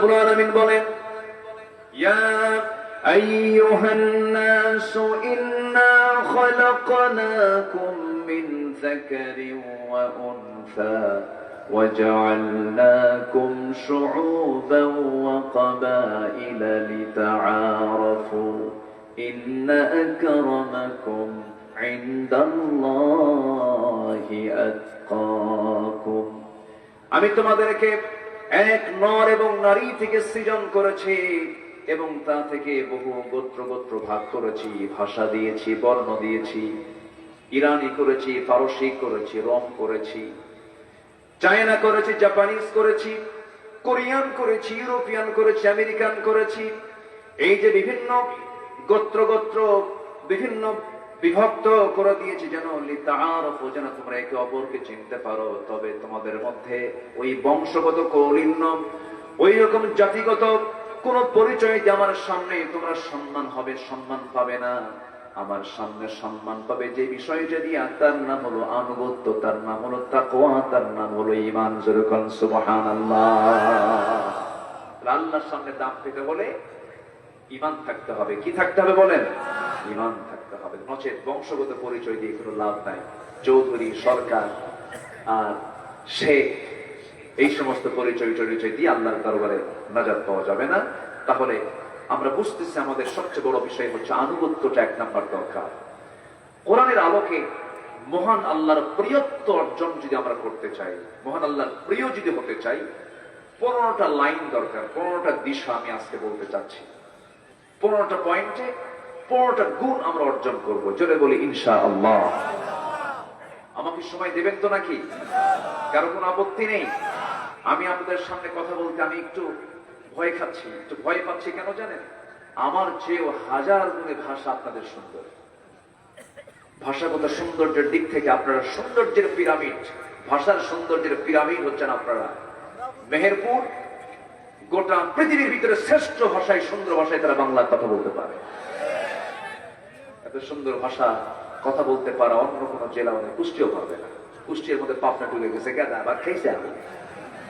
রাব্বুল আলামিন বলেন, ইয়া আইয়ুহান নাসু ইন্না খালাকনাকুম মিন যাকারিন ওয়া উনসা وجعلناكم شعوبا وقبائل لتعارفوا إن أكرمكم عند الله أتقاكم। আমি তোমাদেরকে এক নর এবং নারী থেকে সৃজন করেছি এবং তা থেকে বহু গোত্র গোত্র ভাগ করেছি, ভাষা দিয়েছি, বর্ণ দিয়েছি, ইরানি করেছি, ফারসি করেছি, রোম করেছি, চায়না করেছি, জাপানিজ করেছি, কোরিয়ান করেছি, ইউরোপিয়ান করেছি, আমেরিকান করেছি। এই যে বিভিন্ন গোত্র গোত্র বিভিন্ন বিভক্ত করে দিয়েছি যেন লিতাআরাফু, যেন তোমরা একে অপরকে চিনতে পারো। তবে তোমাদের মধ্যে ওই বংশগত কৌলিন্য, ওই রকম জাতিগত কোন পরিচয় যে আমার সামনে তোমরা সম্মান হবে, সম্মান পাবে না। আমার সামনে সম্মান পাবে যে বিষয়টা দিয়ে, তার নাম হলো আনুগত্য, তার নাম হলো তাকওয়া, তার নাম হলো ঈমান। জোরে বলেন সুবহানাল্লাহ। আল্লাহর সামনে দাম পেতে হলে ঈমান থাকতে হবে। কি থাকতে হবে বলেন? ঈমান থাকতে হবে। নচেত বংশগত পরিচয় দিয়ে কোনো লাভ নাই। চৌধুরী, সরকার আর শেখ, এই সমস্ত পরিচয় দিয়ে আল্লাহর দরবারে নাজাত পাওয়া যাবে না। তাহলে আমরা বুঝতেছি আমাদের সবচেয়ে বড় বিষয় হচ্ছে আনুগত্যটা এক নাম্বার দরকার। কোরআনের আলোকে মহান আল্লাহর প্রিয়ত্ব অর্জন যদি আমরা করতে চাই, মহান আল্লাহর প্রিয় যদি হতে চাই, 15টা লাইন দরকার, 15টা দিশা আমি আজকে বলতে চাচ্ছি। 15টা পয়েন্টে 15টা গুণ আমরা অর্জন করব। জোরে বলি ইনশাআল্লাহ। আমাকে সময় দেবেন তো নাকি? কারো কোনো আপত্তি নেই? আমি আপনাদের সামনে কথা বলতে আমি একটু ভয় খাচ্ছি, একটু ভয় পাচ্ছি। কেন জানেন? আমার চেয়েও হাজার গুণে ভাষা আপনাদের সুন্দর। ভাষাগত সৌন্দর্যের দিক থেকে আপনারা সৌন্দর্যের পিরামিড, ভাষার সৌন্দর্যের পিরামিড হচ্ছেন আপনারা। মেহেরপুর গোটা পৃথিবীর ভিতরে শ্রেষ্ঠ ভাষায়, সুন্দর ভাষায় তারা বাংলা কথা বলতে পারে। এত সুন্দর ভাষা কথা বলতে পারা অন্য কোনো জেলা মানে কুষ্টিও পারবে না। কুষ্টির মধ্যে পাবনা ঢুকে গেছে, গেদা বা খেয়েছে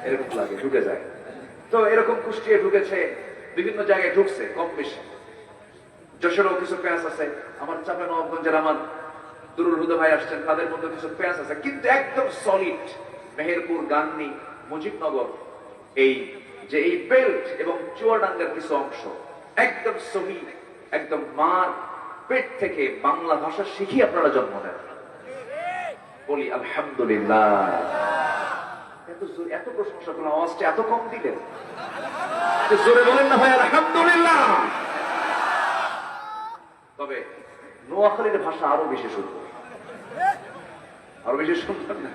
এরকম লাগে, ঢুকে যায়। তো এরকম কুষ্টিয়ে ঢুকেছে, বিভিন্ন জায়গায় ঢুকছে কম বেশি। যশোরেও কিছু প্যাঁচ আছে, আমার চাঁপাইনবাবগঞ্জের আমার দুরুল হুদা ভাই আসছেন, তাদের মধ্যে কিছু প্যাঁচ আছে, কিন্তু একদম সলিড। মেহেরপুর, গান্নী, মুজিবনগর, এই যে এই বেল্ট এবং চুয়াডাঙ্গার কিছু অংশ একদম সহি, একদম মার পেট থেকে বাংলা ভাষা শিখি আপনারা জন্ম নেন। বলি আলহামদুলিল্লাহ। এত প্রশংসা করলাম, আওয়াজটা এত কম দিলেন, জোরে বলেন না ভাই আলহামদুলিল্লাহ। তবে নোয়াখালীর ভাষা আরো বেশি সুন্দর, আরো বেশি সুন্দর না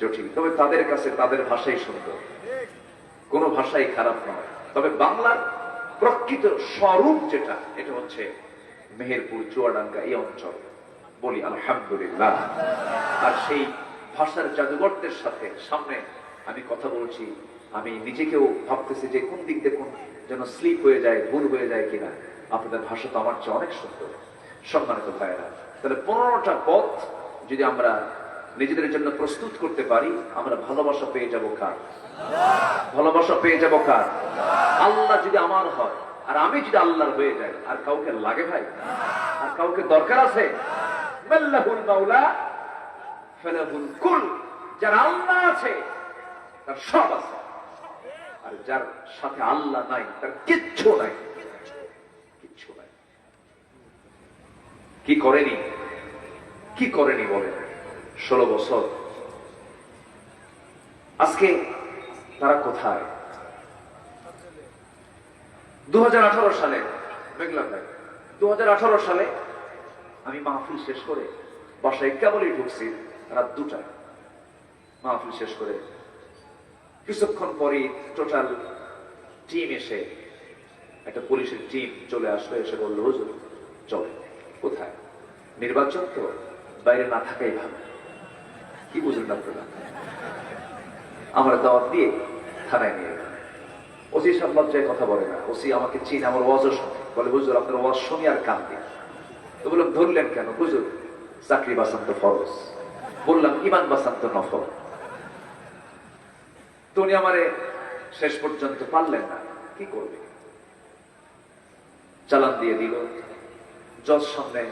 জটিল। তবে তাদের কাছে তাদের ভাষাই সুন্দর, কোন ভাষাই খারাপ নয়। তবে বাংলার প্রকৃত স্বরূপ যেটা, এটা হচ্ছে মেহেরপুর, চুয়াডাঙ্গা এই অঞ্চল। বলি আলহামদুলিল্লাহ। আর সেই ভাষার জাদুঘরদের সাথে সামনে আমি কথা বলছি, আমি নিজেকেও ভাবতেছি যে কোন দিক দিয়ে কোন যেন স্লিপ হয়ে যায়, ভুল হয়ে যায় কিনা। আপনাদের ভাষা তো আমার চেয়ে অনেক সুন্দর। সম্মানিত ভাইয়েরা, তাহলে 15টা পথ যদি আমরা নিজেদের জন্য প্রস্তুত করতে পারি, আমরা ভালোবাসা পেয়ে যাব কার? ভালোবাসা পেয়ে যাব কার? আল্লাহ যদি আমার হয় আর আমি যদি আল্লাহর হয়ে যাই, আর কাউকে লাগে ভাই? আর কাউকে দরকার আছে? মাল্লাহুল মাওলা ফালাহুল কুল। যার আল্লাহ আছে তার সব আছে, আর যার সাথে আল্লাহ নাই তার কিচ্ছু নাই, কিচ্ছু নাই। কি করেনি, কি করেনি বলেন? 16 বছর। আজকে তারা কোথায়? 2018 সালে, মেঘলা ভাই, 2018 সালে আমি মাহফিল শেষ করে বাসায় কেবলই ঢুকছি রাত 2টায়। মাহফিল শেষ করে কিছুক্ষণ পরে টোটাল টিম এসে, একটা পুলিশের টিম চলে আসলো, এসে বললো হুজুর চলে। কোথায়? নির্বাচন তো, বাইরে না থাকাই ভালো। কি বুঝলেন আপনারা? আমরা দাওয়াত দিয়ে থানায় নিয়ে গেল। ওসি সব লজ্জায় কথা বলে না। ওসি আমাকে চিনে, আমার ওয়াজও শুনে, বলে হুজুর আপনার ওয়াজ শুনি আর কান দিয়ে। তো বললাম ধরলেন কেন? হুজুর চাকরি বাঁচান তো ফরজ। বললাম ইমান বাঁচান তো নফল। তো উনি আমারে শেষ পর্যন্ত পারলেন না, কি করবে, চালান দিয়ে দিল। জজ সামনে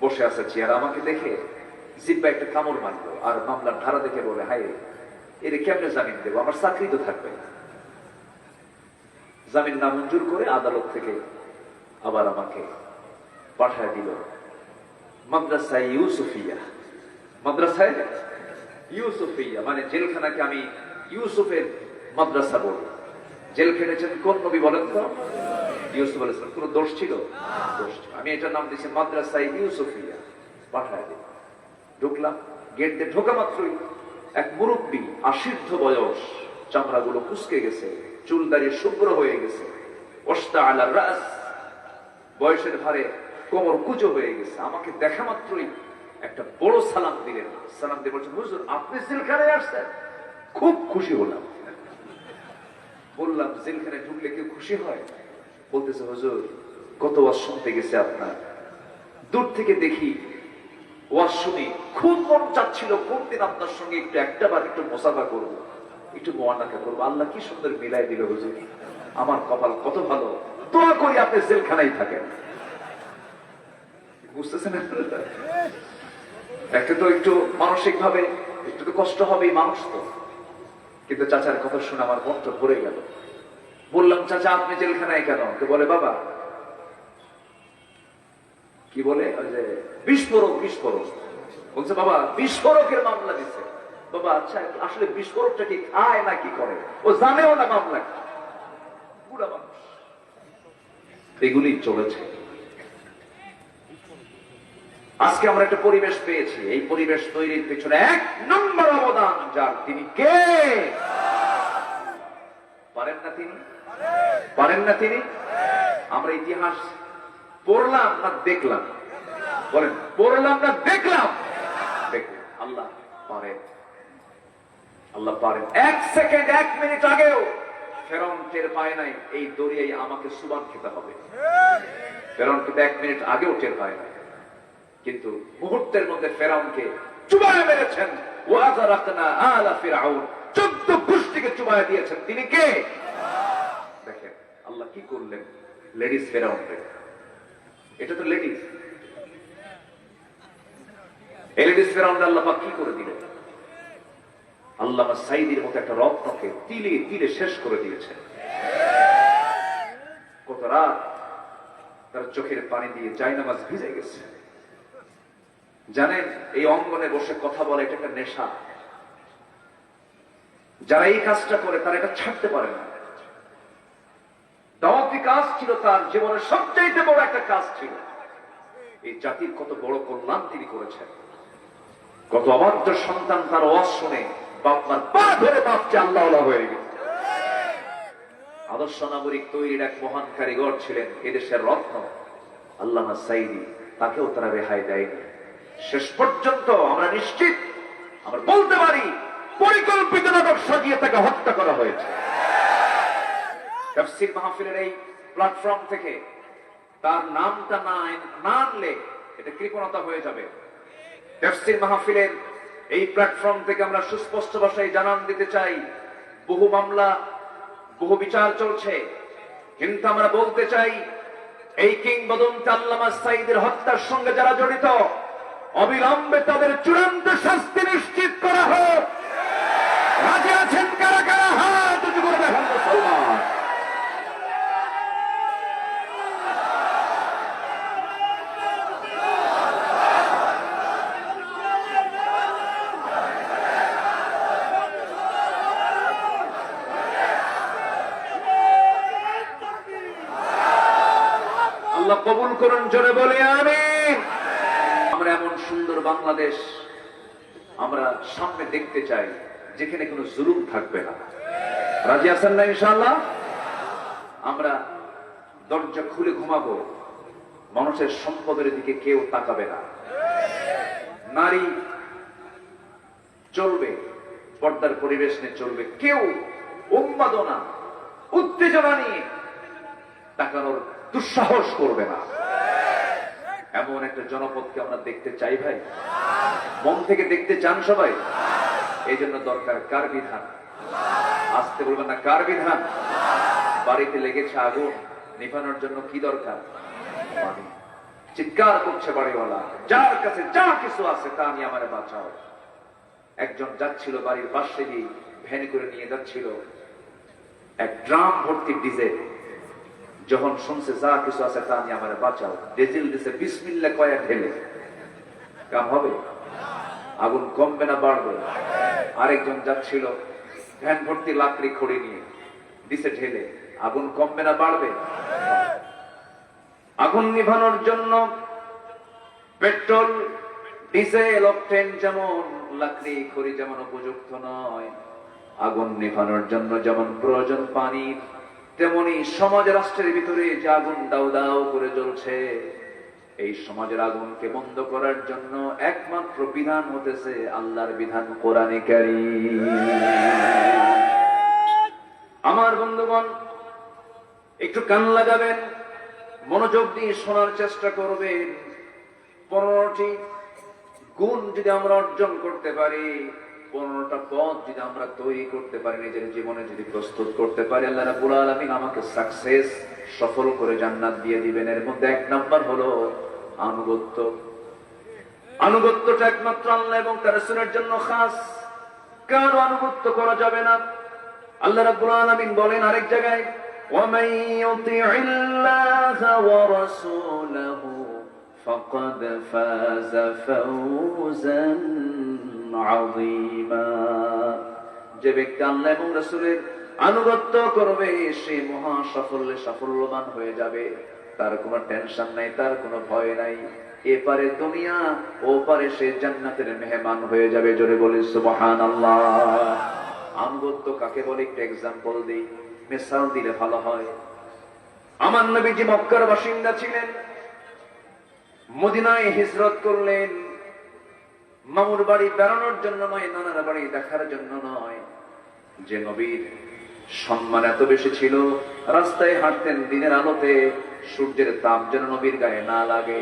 বসে আছে চেয়ার, আমাকে দেখে জিব্বা একটা কামড় মারলো, আর মামলার ধারা দেখে বলে, হায় এর কেমনে জামিন দেবো, আমার চাকরি তো থাকবে না। জামিন নামঞ্জুর করে আদালত থেকে আবার আমাকে পাঠায় দিল মাদ্রাসায় ইউসুফিয়া। মাদ্রাসায় ইউসুফিয়া মানে জেলখানাকে আমি ইউসুফের মাদ্রাসা বলি। জেল খেটেছেন কোন নবী বলেন তো? ইউসুফ আলাইহিস সালাম। কোন দোষ ছিল? দোষ ছিল। আমি এটার নাম দিয়েছি মাদ্রাসায় ইউসুফিয়া। পাঠায় দিল। ঢুকলাম, গেট দিয়ে ঢোকা মাত্রই এক মুরব্বী, আশীর্ধ বয়স, চামড়াগুলো কুঁচকে গেছে, চুল দাঁড়িয়ে শুভ্র হয়ে গেছে, ওস্তা আলা রাস, বয়সের ভারে কোমর কুঁজো হয়ে গেছে। আমাকে দেখা মাত্রই একটা বড় সালাম দিলেন। সালাম দিয়ে বলছেন, হুজুর আপনি জেলখানায় আসছেন? খুব খুশি হলাম। বললাম, জেলখানায় ঢুকলে কেউ খুশি হয়? বলতেছে, হুজুর কত ওয়াজ শুনতে গেছে আপনার, দূর থেকে দেখি ওয়াজ শুনি, খুব মন চাচ্ছিল কোন দিন আপনার সঙ্গে একটু বার একটু মোসাফা করবো, একটু মোয়ানাকা করবো। আল্লাহ কি সুন্দর মিলাই দিল হুজুর, আমার কপাল কত ভালো, দোয়া করি আপনি জেলখানায় থাকেন। বুঝতেছেন? একটা তো একটু মানসিক ভাবে একটু তো কষ্ট হবে, মানুষ তো। কিন্তু চাচার কথা শুনে আমার মনটা ভরে গেল। বললাম, চাচা আপনি জেলখানায় কেন? তো বলে, বাবা কি বলে, বিস্ফোরক। বিস্ফোরক বলছে, বাবা বিস্ফোরকের মামলা দিচ্ছে। বাবা আচ্ছা, আসলে বিস্ফোরকটা কি খায় না কি করে? ও জানেও না মামলা। বুড়া মানুষ, এগুলি চলেছে। আজকে আমরা একটা পরিবেশ পেয়েছি, এই পরিবেশ তৈরির পেছনে এক নম্বর অবদান যার, তিনি কে? পারেন না তিনি? পারেন না তিনি? আমরা ইতিহাস পড়লাম না দেখলাম? বলেন, পড়লাম না দেখলাম? দেখলাম। আল্লাহ পারেন, আল্লাহ পারেন। এক সেকেন্ড, এক মিনিট আগেও ফেরাউন টের পায় নাই এই দরিয়ায় আমাকে সুবান খেতে হবে। ফেরাউন কিন্তু এক মিনিট আগেও টের পায় নাই, কিন্তু মুহূর্তের মধ্যে ফেরাউনকে চুবায় মেরেছেন। ওয়াজারাকনা আলা ফিরআউন, 14 গোষ্ঠীকে চুবায় দিয়েছেন। তিনি কে? দেখেন আল্লাহ কি করলেন লেডিস ফেরাউনকে। এটা তো লেডিস, এই লেডিস ফেরাউনকে আল্লাহ পাক কি করে দিলেন? আল্লামা সাঈদীর মতো একটা রত্নকে তিলে তিলে শেষ করে দিয়েছেন। কত রাত তার চোখের পানি দিয়ে জায়নামাজ ভিজে গেছে। জানেন, এই অঙ্গনে বসে কথা বলে এটা একটা নেশা। যারা এই কাজটা করে তারা এটা ছাড়তে পারে না। দাওয়াতি কাজ ছিল তার জীবনের সবচাইতে বড় একটা কাজ ছিল। এই জাতির কত বড় কল্যাণ তিনি করেছেন। কত অবাধ্য সন্তান তার ওয়াজ শুনে বাপমার পা ধরে বাপকে আল্লাহ হয়ে গেছে। আদর্শ নাগরিক তৈরির এক মহান কারিগর ছিলেন এদেশের রত্ন আল্লামা সাঈদী। তাকেও তারা রেহাই দেয়নি। শেষ পর্যন্ত আমরা নিশ্চিত, আমরা বলতে পারি, পরিকল্পিত নাটক সাজিয়ে তাকে হত্যা করা হয়েছে। তাফসীর মাহফিলের এই প্ল্যাটফর্ম থেকে তার নামটা না আনলে এটা কৃপণতা হয়ে যাবে। তাফসীর মাহফিলের এই প্ল্যাটফর্ম থেকে আমরা সুস্পষ্ট ভাষায় জানান দিতে চাই, বহু মামলা, বহু বিচার চলছে, কিন্তু আমরা বলতে চাই, এই কিংবদন্তি আল্লামা সাঈদীর হত্যার সঙ্গে যারা জড়িত, অবিলম্বে তাদের চূড়ান্ত শাস্তি নিশ্চিত করা হোক। রাজি আছেন কারা কারা? হাত উঁচু করে দেখান মুসলমান। আল্লাহ কবুল করুন, জোরে বলে আমিন। আমরা এমন সুন্দর বাংলাদেশ আমরা সামনে দেখতে চাই যেখানে কোনো জুলুম থাকবে না। রাজি আছেন না ইনশাআল্লাহ? আমরা দরজা খুলে ঘুমাবো, মানুষের সম্পদের দিকে কেউ তাকাবে না। নারী চলবে, পর্দার পরিবেশ নিয়ে চলবে, কেউ উন্মাদনা উত্তেজনা নিয়ে তাকানোর দুঃসাহস করবে না। এমন একটা জনপদকে আমরা দেখতে চাই ভাই, মন থেকে দেখতে চান সবাই। এই জন্য দরকার কার বিধান? আসতে বলবেন না, কার বিধান? বাড়িতে লেগেছে আগুন, নিভানোর জন্য কি দরকার? পানি। চিৎকার করছে বাড়িওয়ালা, যার কাছে যা কিছু আছে তা নিয়ে আমারে বাঁচাও। একজন যাচ্ছিল বাড়ির পাশে দিয়ে, ভ্যানে করে নিয়ে যাচ্ছিল এক ড্রাম ভর্তি ডিজেল। যখন শুনছে যা কিছু আছে তা নিয়ে আমারে বাঁচাও, ডিজেল দিছে বিসমিল্লাহ কয়া ঢেলে। কাম হবে? আগুন কমবে না বাড়বে? আরেকজন যাচ্ছিল ভ্যান ভর্তি লাকড়ি খড়ি নিয়ে, দিছে ঢেলে। আগুন কমবে না বাড়বে? আগুন নিভানোর জন্য পেট্রোল, ডিজেল, অকটেন যেমন, লাকড়ি খড়ি যেমন উপযুক্ত নয়, আগুন নিভানোর জন্য যেমন প্রয়োজন পানির, তেমনি সমাজ রাষ্ট্রের ভিতরে যে আগুন দাউ দাউ করে জ্বলছে, এই সমাজের আগুনকে বন্ধ করার জন্য একমাত্র বিধান হতেছে আল্লাহর বিধান, কোরআনে কারীম। আমার বন্ধুগণ, একটু কান লাগাবেন, মনোযোগ দিয়ে শোনার চেষ্টা করবেন। 15টি গুণ যদি আমরা অর্জন করতে পারি, 15টা পথ যদি আমরা তৈরি করতে পারি, নিজের জীবনে যদি প্রস্তুত করতে পারি, আল্লাহ রাব্বুল আলামিন আমাকে সাকসেস, সফল করে জান্নাত দিয়ে দিবেন। এর মধ্যে 1 নাম্বার হলো আনুগত্য। আনুগত্যটা একমাত্র আল্লাহ এবং তার রাসূলের জন্য খাস, কারো আনুগত্য করা যাবে না। আল্লাহ রাব্বুল আলামিন বলেন আরেক জায়গায়, وَمَن يُطِعِ اللَّهَ وَرَسُولَهُ فَقَدْ فَازَ فَوْزًا عَظِيمًا। যে ব্যক্তি আল্লাহ এবং রাসূলের আনুগত্য করবে, সে মহা সাফল্যে সাফল্যবান হয়ে যাবে। তার কোনো টেনশন নাই, তার কোনো ভয় নাই। এপারে দুনিয়া, ওপারে সে জান্নাতের মেহমান হয়ে যাবে। জোরে বলি সুবহানাল্লাহ। আনুগত্য কাকে বলে একটা এক্সাম্পল দিই, মিসাল দিলে ভালো হয়। আমার নবীজি মক্কার বাসিন্দা ছিলেন, মদিনায় হিজরত করলেন। মামুর বাড়ি বেড়ানোর জন্য নয়, নানার বাড়ি দেখার জন্য নয়। যে নবীর সম্মান এত বেশি ছিল, রাস্তায় হাঁটতেন দিনের আলোতে, সূর্যের তাপ যেন নবীর গায়ে না লাগে।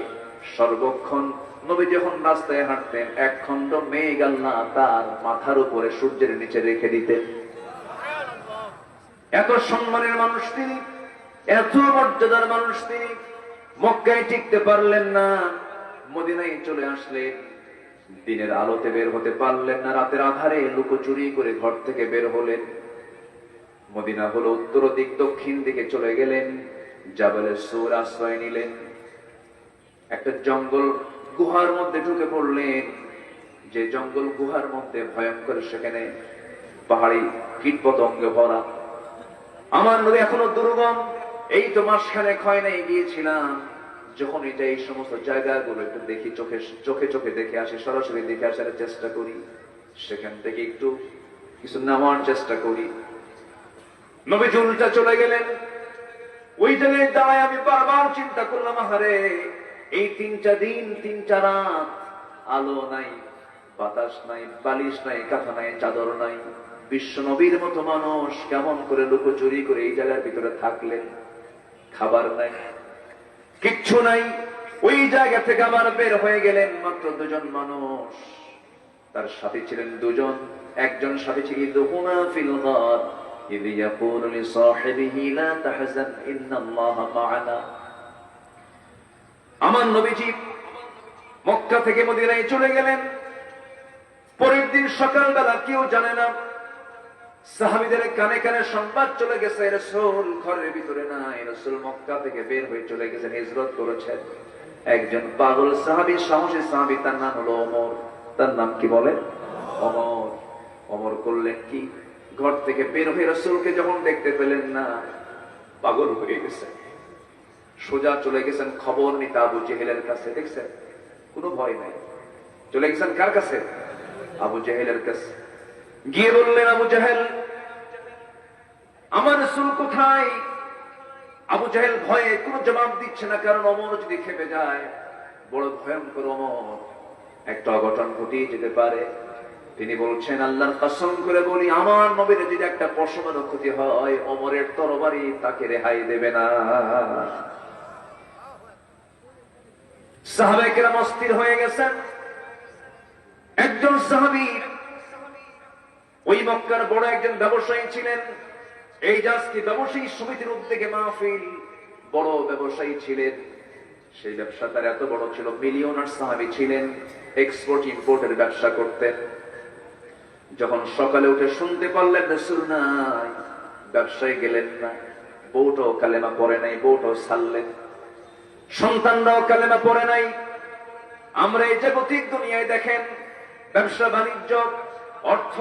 সর্বক্ষণ নবী যখন রাস্তায় হাঁটতেন, এক খণ্ড মেঘ আল্লাহ তার মাথার উপরে সূর্যের নিচে রেখে দিতেন। এত সম্মানের মানুষ তিনি, এত মর্যাদার মানুষ তিনি। মক্কায় টিকতে পারলেন না, মদিনায় চলে আসলেন। দিনের আলোতে বের হতে পারলেন না, রাতের আধারে লুকোচুরি করে ঘর থেকে বের হলেন। মদিনা হলো উত্তর দিক, দক্ষিণ দিকে চলে গেলেন। জাবালে সূর আশ্রয় নিলেন। একটা জঙ্গল গুহার মধ্যে ঢুকে পড়লেন। যে জঙ্গল গুহার মধ্যে ভয়ঙ্কর, সেখানে পাহাড়ি কীট পতঙ্গে ভরা। আমার নবী এখনো দুর্গম, এই তো মাসখানেক হয় নাই গিয়েছিলাম। যখন এটা এই সমস্ত জায়গাগুলো একটু দেখি, চোখে চোখে দেখে আসি, সরাসরি দেখে আসার চেষ্টা করি, সেখান থেকে একটু কিছু নেওয়ার চেষ্টা করি। নবী উল্টা চলে গেলেন। ওই জায়গায় দাঁড়ায় আমি বারবার চিন্তা করলাম, আহারে এই 3টা দিন 3টা রাত আলো নাই, বাতাস নাই, বালিশ নাই, কাঁথা নাই, চাদর নাই। বিশ্ব নবীর মতো মানুষ কেমন করে লুকোচুরি করে এই জায়গার ভিতরে থাকলেন? খাবার নাই, কিচ্ছু নাই। ওই জায়গা থেকে আবার বের হয়ে গেলেন। মাত্র 2জন মানুষ, তার সাথে ছিলেন 2জন। একজন সাথে ছিল ইদহুমা ফিল গার ইয ইয়াকুলু লিসাহিবিহি লা তাহজান ইন্নাল্লাহা মা'ানা। আমার নবীজি মক্কা থেকে মদিনায় চলে গেলেন। পরের দিন সকালবেলা কেউ জানে না, সাহাবীদের কানে কানে সংবাদ চলে গেছে, রাসূল ঘরের ভিতরে নাই, রাসূল মক্কা থেকে বের হয়ে চলে গেছেন, হিজরত করেছেন। একজন পাগল সাহাবী, সাহসী সাহাবী, তার নাম হলো ওমর। তার নাম কি বলে? ওমর। ওমর করলেন কি, ঘর থেকে বের হয়ে রাসূলকে যখন দেখতে পেলেন না, পাগল হয়ে গেছেন। সোজা চলে গেছেন খবর নিতে আবু জেহেলের কাছে। দেখছেন, কোনো ভয় নাই। চলে গেছেন কার কাছে? আবু জেহেলের কাছে। গিয়ে বললেন, আবু জেহেল, আমার রাসূল কোথায়? আবু জেহেল ভয়ে কোনো জবাব দিচ্ছে না, কারণ ওমর যদি খেপে যায়, বড় ভয়ঙ্কর ওমর, একটা অঘটন ঘটিয়ে যেতে পারে। তিনি বলছেন, আল্লাহর কসম করে বলি, আমার নবীর যদি একটা পশমেরও ক্ষতি হয়, ওমরের তরবারি তাকে রেহাই দেবে না। সাহাবায়ে কেরাম অস্থির হয়ে গেছেন। একজন সাহাবী ওই মক্কার বড় একজন ব্যবসায়ী ছিলেন। এই যে আজকে ব্যবসায়ী সমিতির উদ্যোগে মাহফিল, বড় ব্যবসায়ী ছিলেন। সেই ব্যবসা তার এত বড় ছিল, মিলিয়নার সাহাবী ছিলেন, এক্সপোর্ট ইম্পোর্টের ব্যবসা করতেন। যখন সকালে উঠে শুনতে পারলেন রাসূল নাই, ব্যবসায় গেলেন না, বউটাও কালেমা পড়ে নাই, বউটাও ছাড়লেন, সন্তানরাও কালেমা পড়ে নাই। আমরা এই জাগতিক দুনিয়ায় দেখেন ব্যবসা বাণিজ্য, অর্থ,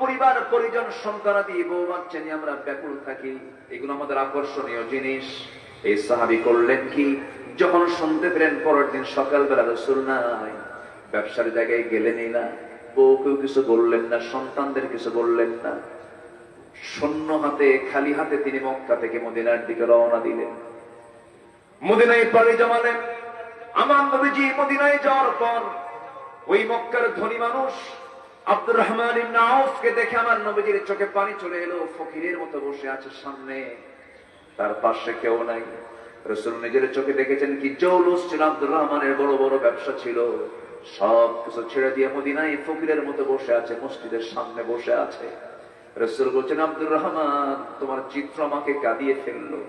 পরিবার পরিজন, সন্তানাদি, বউ বাচ্চা নিয়ে আমরা ব্যাকুল থাকি, এগুলো আমাদের আকর্ষণীয় জিনিস। এই সাহাবী করলেন কি, যখন শুনতে পেলেন পরের দিন সকালবেলা রাসূল নাই, ব্যবসার জায়গায় গেলেনই না, বউকেও কিছু বললেন না, সন্তানদের কিছু বললেন না, শূন্য হাতে, খালি হাতে তিনি মক্কা থেকে মদিনার দিকে রওনা দিলেন। মদিনায় পাড়ি জমালেন। আমার নবীজি মদিনায় যাওয়ার পর ওই মক্কার ধনী মানুষ আব্দুর রহমান ইবনে আউফকে দেখে আমার নবীজির চোখে পানি চলে এলো। ফকিরের মতো বসে আছে সামনে, তার পাশে কেউ নাই। রাসূল নিজের চোখে দেখেছেন কি জৌলুস ছিল, আব্দুর রহমানের বড় বড় ব্যবসা ছিল, সব কিছু ছেড়ে দিয়ে মদিনায় ফকিরের মতো বসে আছে, মসজিদের সামনে বসে আছে। রাসূল বলছেন, আব্দুর রহমান, তোমার চিত্র আমাকে কাঁদিয়ে ফেললো,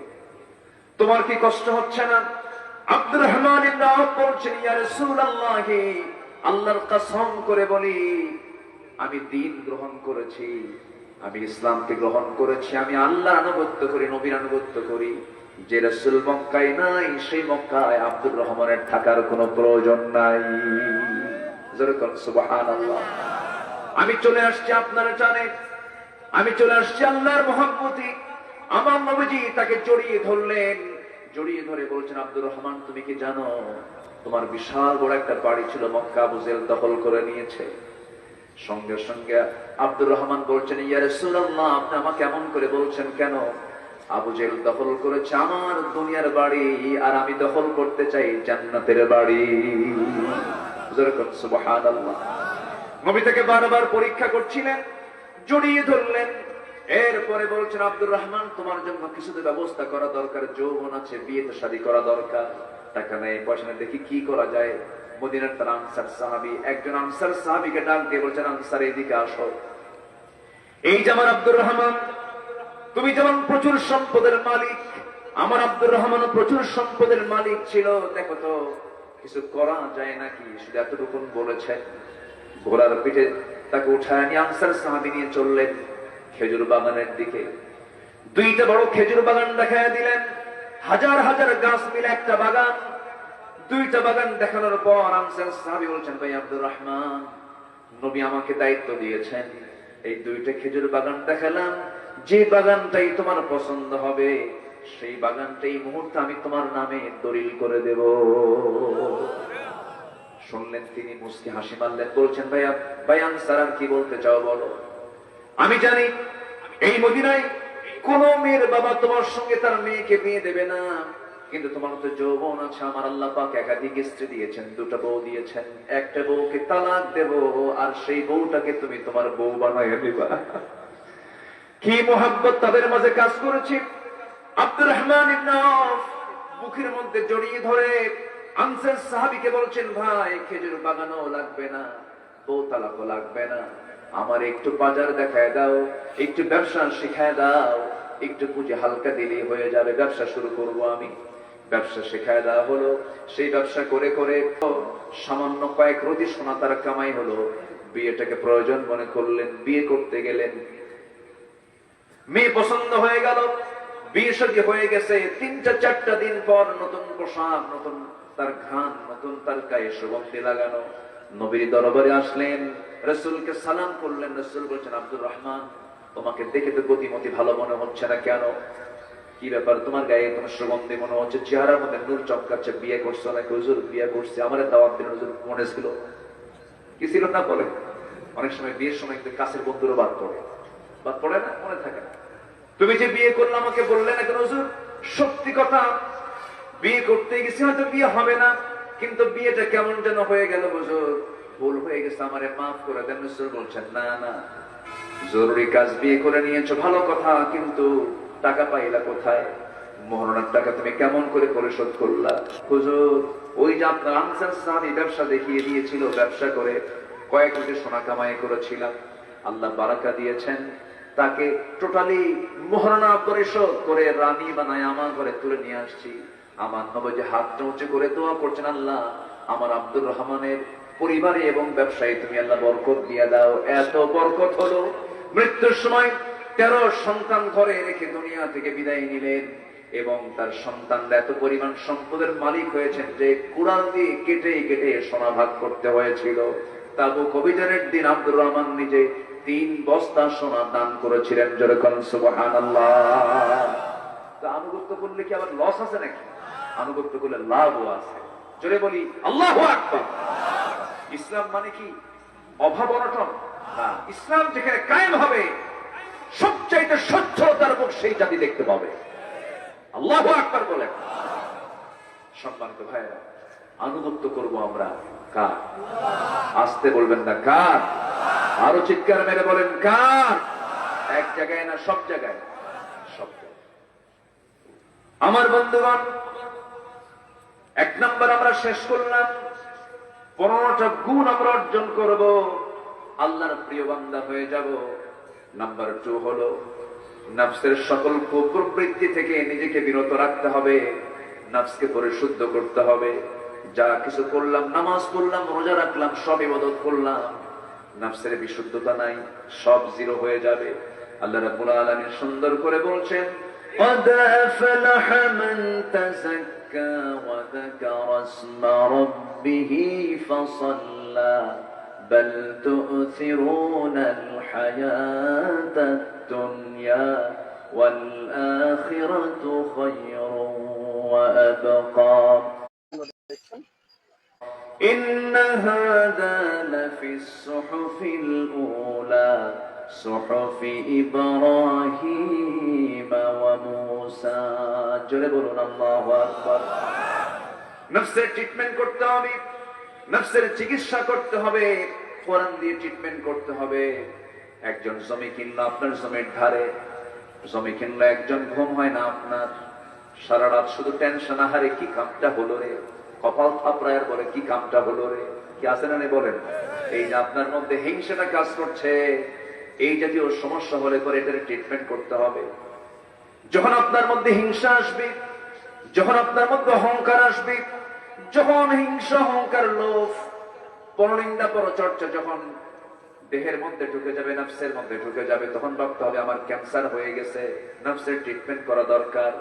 তোমার কি কষ্ট হচ্ছে না? আব্দুর রহমান ইবনে আউফ বলছেন, ইয়া রাসূলুল্লাহ, আল্লাহর কসম করে বলি, আমি দ্বীন গ্রহণ করেছি, আমি ইসলামকে গ্রহণ করেছি, আমি আল্লাহর আনুগত্য করি, নবীর আনুগত্য করি। যে রাসূল মক্কায় নাই, সেই মক্কায় আব্দুর রহমানের থাকার কোনো প্রয়োজন নাই। জোরে বলুন সুবহানাল্লাহ। আমি চলে আসছি আপনারা জানেন, আমি চলে আসছি আল্লাহর মহব্বতে। আমার নবীজি তাকে জড়িয়ে ধরলেন, জড়িয়ে ধরে বলছেন, আব্দুর রহমান, তুমি কি জানো তোমার বিশাল বড় একটা বাড়ি ছিল, মক্কা আবু জেহেল দখল করে নিয়েছে। সঙ্গে সঙ্গে আব্দুর রহমান বলছেন, ইয়া রাসূলুল্লাহ, আপনি আমাকে এমন করে বলছেন কেন? আবু জেহেল দখল করেছে আমার দুনিয়ার বাড়ি, আর আমি দখল করতে চাই জান্নাতের বাড়ি। সুবহানাল্লাহ। নবী তাকে বারবার পরীক্ষা করছিলেন, জড়িয়ে ধরলেন। এরপরে বলছেন, আব্দুর রহমান, তোমার জন্য কিছুতে ব্যবস্থা করা দরকার, যৌবন আছে, বিয়েতে শাদী করা দরকার, টাকা নেই, পয়সা নেই, দেখি কি করা যায়। মদিনার তার আনসার সাহাবী, একজন আনসার সাহাবীকে ডাক দিয়ে বলছেন, আনসার, এদিকে আসো। এই যে আমার আব্দুর রহমান, তুমি যেমন প্রচুর সম্পদের মালিক, আমার আব্দুর রহমানও প্রচুর সম্পদের মালিক ছিল, দেখো তো কিছু করা যায় নাকি? শুধু এতটুকু বলেছেন। ঘোড়ার পিঠে তাকে উঠায় নিয়ে আনসার সাহাবী নিয়ে চললেন খেজুর বাগানের দিকে। দুইটা বড় খেজুর বাগান দেখায় দিলেন, হাজার হাজার গাছ মিলে একটা বাগান। দুইটা বাগান দেখানোর পর আনসার সাহাবী বলছেন, ভাই আব্দুর রহমান, নবী আমাকে দায়িত্ব দিয়েছেন, এই দুইটা খেজুর বাগান দেখালাম, যে বাগানটাই তোমার পছন্দ হবে সেই বাগানটাই মুহূর্তে আমি তোমার নামে দলিল করে দেব। শুনলেন তিনি, মুস্কি হাসি মারলেন, বলছেন, ভাই আনসার, আর কি বলতে চাও বলো। আমি জানি এই মদিনায় কোন মেয়ের বাবা তোমার সঙ্গে তার মেয়েকে বিয়ে দেবে না, কিন্তু তোমার তো যৌবন আছে, আমার আল্লাহ পাক একাধিক স্ত্রী দিয়েছেন, দুটো বউ দিয়েছেন, একটা বউকে তালাক দেব, আর সেই বউটাকে তুমি তোমার বউ বানায় দিবা। কি মোহাব্বত তাদের মাঝে কাজ করেছে। আব্দুর রহমান ইবনে আউফ বুকের মধ্যে জড়িয়ে ধরে আনসার সাহাবীকে বলছেন, ভাই খেজুর বাগানও লাগবে না, বউ তালাকও লাগবে না, আমার একটু বাজার দেখায় দাও, একটু ব্যবসা শিখায় দাও, একটু পুঁজি হালকা দিলেই হয়ে যাবে, ব্যবসা শুরু করব আমি। ব্যবসা শেখায় দেওয়া হলো। সেই ব্যবসা করে করে সামান্য কয়েক রতি সোনা তার কামাই হলো। বিয়েটাকে প্রয়োজন মনে করলেন, বিয়ে করতে গেলেন, মেয়ে পছন্দ হয়ে গেল, বিয়ে শাদী হয়ে গেছে। 3-4 দিন পর নতুন পোশাক, নতুন তার ঘ্রাণ, নতুন তার গায়ে সুগন্ধি লাগানো। নবীর দরবারে আসলেন, রাসূলকে সালাম করলেন। রাসূল বলছেন, আব্দুর রহমান, তোমাকে দেখে তো গতিমতি ভালো মনে হচ্ছে না, কেন? কি ব্যাপার, তোমার গায়ে তোমার সুগন্ধি মনে হচ্ছে, চেহারার মধ্যে নূর চমকাচ্ছে, বিয়ে করছো নাকি? হুজুর বিয়ে করছে, আমার দাওয়াত দিলেন, হুজুর মনে ছিল কি ছিল না বলে। অনেক সময় বিয়ের সময় কিন্তু কাছের বন্ধুরও বাদ পড়ে না, মনে থাকে না। তুমি যে বিয়ে করলে আমাকে বললে না কেন? হুজুর সত্যি কথা, বিয়ে করতে গেছি, হয়তো বিয়ে হবে না, কিন্তু বিয়েটা কেমন যেন হয়ে গেল হুজুর, ভুল হয়ে গেছে, আমারে মাফ করে দেন। হুজুর বলছেন, না না, জরুরি কাজ বিয়ে করে নিয়েছো, ভালো কথা, কিন্তু টাকা পাইলা কোথায়? মোহরানার টাকা তুমি কেমন করে পরিশোধ করলা? হুজুর, ওই যে আপনার আনসার সাহাবী ব্যবসা দেখিয়ে দিয়েছিল, ব্যবসা করে কয়েক কোটি সোনা কামাই করেছিলাম, আল্লাহ বারাকা দিয়েছেন, তাকে টোটালি মোহরানা পরিশোধ করে রানী বানায় আমার ঘরে তুলে নিয়ে আসছি। আমার নবী হাত উঁচু করে দোয়া করছেন, আল্লাহ আমার আব্দুর রহমানের পরিবারে এবং ব্যবসায়ী তুমি আল্লাহ বরকত দিয়ে দাও। এত বরকত হলো, মৃত্যুর সময় 13 সন্তান ঘরে রেখে দুনিয়া থেকে বিদায় নিলেন এবং তার সন্তানরা এত পরিমাণ সম্পদের মালিক হয়েছেন যে কুড়াল দিয়ে কেটে কেটে সোনা ভাগ করতে হয়েছিল। তাবুক অভিযানের দিন আব্দুর রহমান নিজে 3 বস্তা সোনা দান করেছিলেন। যেরকম সুবহানাল্লাহ। তা আনুগত্য করলে কি আবার লস আছে নাকি? আনুগত্য করলে লাভও আছে। জোরে বলি আল্লাহু আকবার। ইসলাম মানে কি অভাব অনটন না। ইসলাম যেখানে কায়েম হবে সবচাইতে সচ্ছলতার মুখ সেই জাতি দেখতে পাবে। আল্লাহু আকবার বলেন। সম্মানিত ভাইরা, আনুগত্য করব আমরা কার? আসতে বলবেন না কার? আরো চিৎকার মেরে বলেন কার? এক জায়গায় না সব জায়গায়? সব জায়গায়। আমার বন্ধুগণ, 1 নম্বর আমরা শেষ করলাম। 15টা গুণ আমরা অর্জন করব, আল্লাহর প্রিয় বান্দা হয়ে যাব। নাম্বার 2 হলো নফসের সকল কুপ্রবৃত্তি থেকে নিজেকে বিরত রাখতে হবে, নফসকে পরিশুদ্ধ করতে হবে। যা কিছু করলাম, নামাজ পড়লাম, রোজা রাখলাম, সব ইবাদত করলাম, নফসের বিশুদ্ধতা নাই, সব জিরো হয়ে যাবে। আল্লাহ রাব্বুল আলামিন সুন্দর করে বলছেন, قد أفلح من تزكى وذكر اسم ربه فصلى بل تؤثرون الحياة الدنيا والآخرة خير وأبقى إن هذا لفي الصحف الأولى صحف إبراهيم وموسى জোরে বলুন আল্লাহু আকবার। নফসের ট্রিটমেন্ট করতে হবে, নফসের চিকিৎসা করতে হবে, কোরআন দিয়ে ট্রিটমেন্ট করতে হবে। একজন জমি কিনলো আপনার জমির ধারে, জমি কিনলো একজন, ঘুম হয় না আপনার, সারা রাত শুধু টেনশন, আহারে কি কামটা হলো রে, কপাল থাপড়ায় বলে কি কামটা হলো রে, কি আছে না বলেন? এই যে আপনার মধ্যে হিংসাটা কাজ করছে, এই জাতীয় সমস্যা হলে পরে এটার ট্রিটমেন্ট করতে হবে। যখন আপনার মধ্যে হিংসা আসবে, যখন আপনার মধ্যে অহংকার আসবে, যখন হিংসা, অহংকার, লোভ, পরনিন্দা, পরচর্চা যখন দেহের মধ্যে ঢুকে যাবে, নফসের মধ্যে ঢুকে যাবে, তখন ভাবতে হবে আমার ক্যান্সার হয়ে গেছে, নফসের ট্রিটমেন্ট করা দরকার।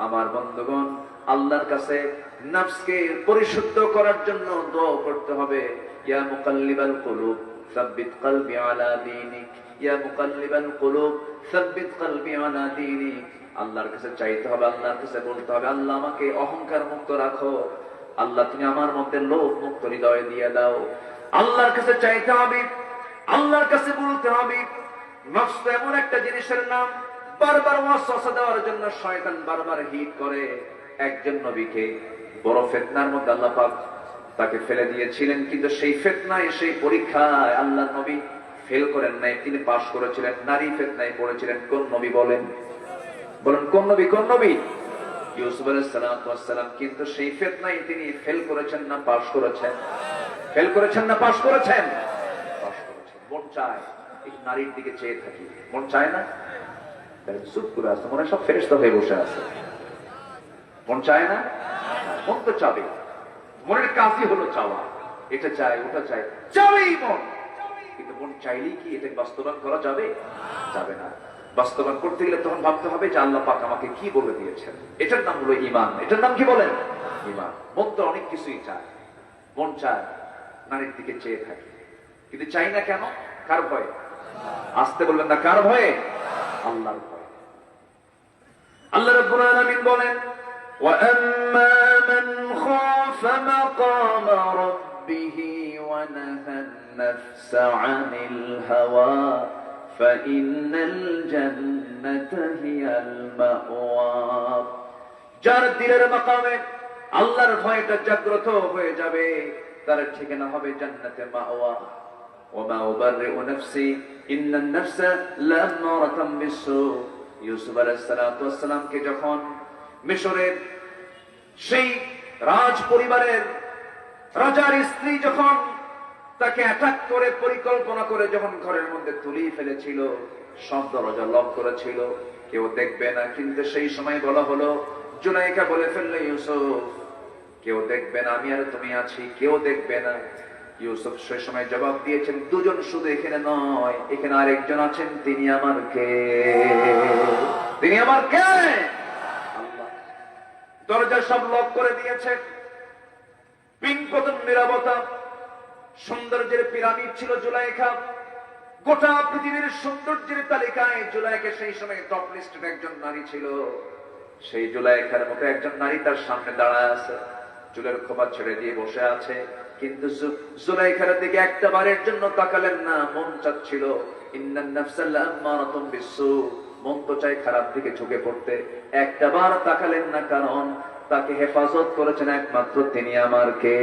আমার বন্ধুগণ, আল্লাহর কাছে নফসকে পরিশুদ্ধ করার জন্য দোয়া করতে হবে। ইয়া মুকাল্লিবাল কুলুব সাব্বিত কলবি আলা দীনিক, ইয়া মুকাল্লিবাল কুলুব সাব্বিত কলবি আলা দীনিক। আল্লাহর কাছে চাইতে হবে, আল্লাহর কাছে বলতে হবে, আল্লাহ আমাকে অহংকার মুক্ত রাখো, আল্লাহ তুমি আমার মধ্যে লোভ মুক্ত হৃদয় দিয়ে দাও। আল্লাহর কাছে চাইতে হবে, আল্লাহর কাছে বলতে হবে। নফস তো এমন একটা জিনিসের নাম, বারবার ওয়াসওয়াসা দেওয়ার জন্য শয়তান বারবার হিট করে। একজন নবীকে বড় ফিতনার মধ্যে আল্লাহ পাক তাকে ফেলে দিয়েছিলেন, কিন্তু সেই ফিতনায়, সেই পরীক্ষায় আল্লাহ নবী ফেল করেন নাই, তিনি পাশ করেছিলেন। নারী ফিতনায় পড়েছিলেন। কোন নবী বলেন? বলেন কোন নবী? কোন নবী? ইউসুফ আলাইহিস সালাম। কিন্তু সেই ফিতনায় তিনি ফেল করেছেন না পাশ করেছেন? ফেল করেছেন না পাশ করেছেন? পাশ করেছেন। মন চায় এই নারীর দিকে চেয়ে থাকি, মন চায় না? চুপ করে আছে, মনে সব ফেরেশতা হয়ে বসে আছে। মন চায় না? মন তো চাবে, মনের কাজই হলো চাওয়া। এটা চাই, ওটা চাই, চাবেই মন। কিন্তু মন চাইলেই কি এটা বাস্তবায়ন করা যাবে? যাবে না। বাস্তবায়ন করতে গেলে তখন ভাবতে হবে যে আল্লাহ পাক আমাকে কি বলে দিয়েছেন। এটার নাম হলো ঈমান। এটার নাম কি বলেন? ঈমান। মন তো অনেক কিছুই চায়, মন চায়, নারীর দিকে চেয়ে থাকে, কিন্তু চাই না কেন? কার ভয়ে? আসতে বলবেন না কার ভয়ে? আল্লাহর ভয়ে। আল্লাহ রাব্বুল আলামিন বলেন, وَأَمَّا مَنْ خَافَ مَقَامَ رَبِّهِ وَنَهَى النَّفْسَ عَنِ الْهَوَى فَإِنَّ الْجَنَّةَ هِيَ الْمَأْوَى। যার দিলের মাকামে আল্লাহর ভয়টা জাগ্রত হয়ে যাবে, তার ঠিকানা হবে জান্নাতে মাওয়া। ওমা উবাররিউ নাফসি ইন্নান নাফসা লা'আমারাতুম বিসসু। ইউসুফ আলাইহিস সালামকে যখন মিশরের সেই রাজ পরিবারের রাজার স্ত্রী যখন তাকে অ্যাটাক করে পরিকল্পনা করে যখন ঘরের মধ্যে তুলেই ফেলেছিল, সব দরজা লক করেছিল, কেউ দেখবে না। কিন্তু সেই সময় বলা হলো, জুলাইখা বলে ফেললো, ইউসুফ কেউ দেখবে না, আমি আর তুমি আছি, কেউ দেখবে না। ইউসুফ সেই সময় জবাব দিয়েছেন, দুজন শুধু এখানে নয়, এখানে আরেকজন আছেন, তিনি আমার কে? তিনি আমার কে? আল্লাহ। দরজা সব লক করে দিয়েছে, পিনপতন নীরবতা। সৌন্দর্যের পিরামিড ছিল জুলাইখা, গোটা পৃথিবীর সৌন্দর্যের তালিকায় জুলাইখা সেই সময় টপ লিস্টের একজন নারী ছিল। সেই জুলাইখার মতো একজন নারী তার সামনে দাঁড়ায় আছে, চুলের খোপা ছেড়ে দিয়ে বসে আছে। কিন্তু জুলাইখার দিকে একটা বারের জন্য তাকালেন না। মন চাচ্ছিল, ইন্নান নাফসাল লাম্মারাতুম বিসসু, মন তো চাই খারাপ দিকে ঝুঁকে পড়তে। একটা বার তাকালেন না, কারণ তাকে হেফাজত করেছেন একমাত্র তিনি আমার কে?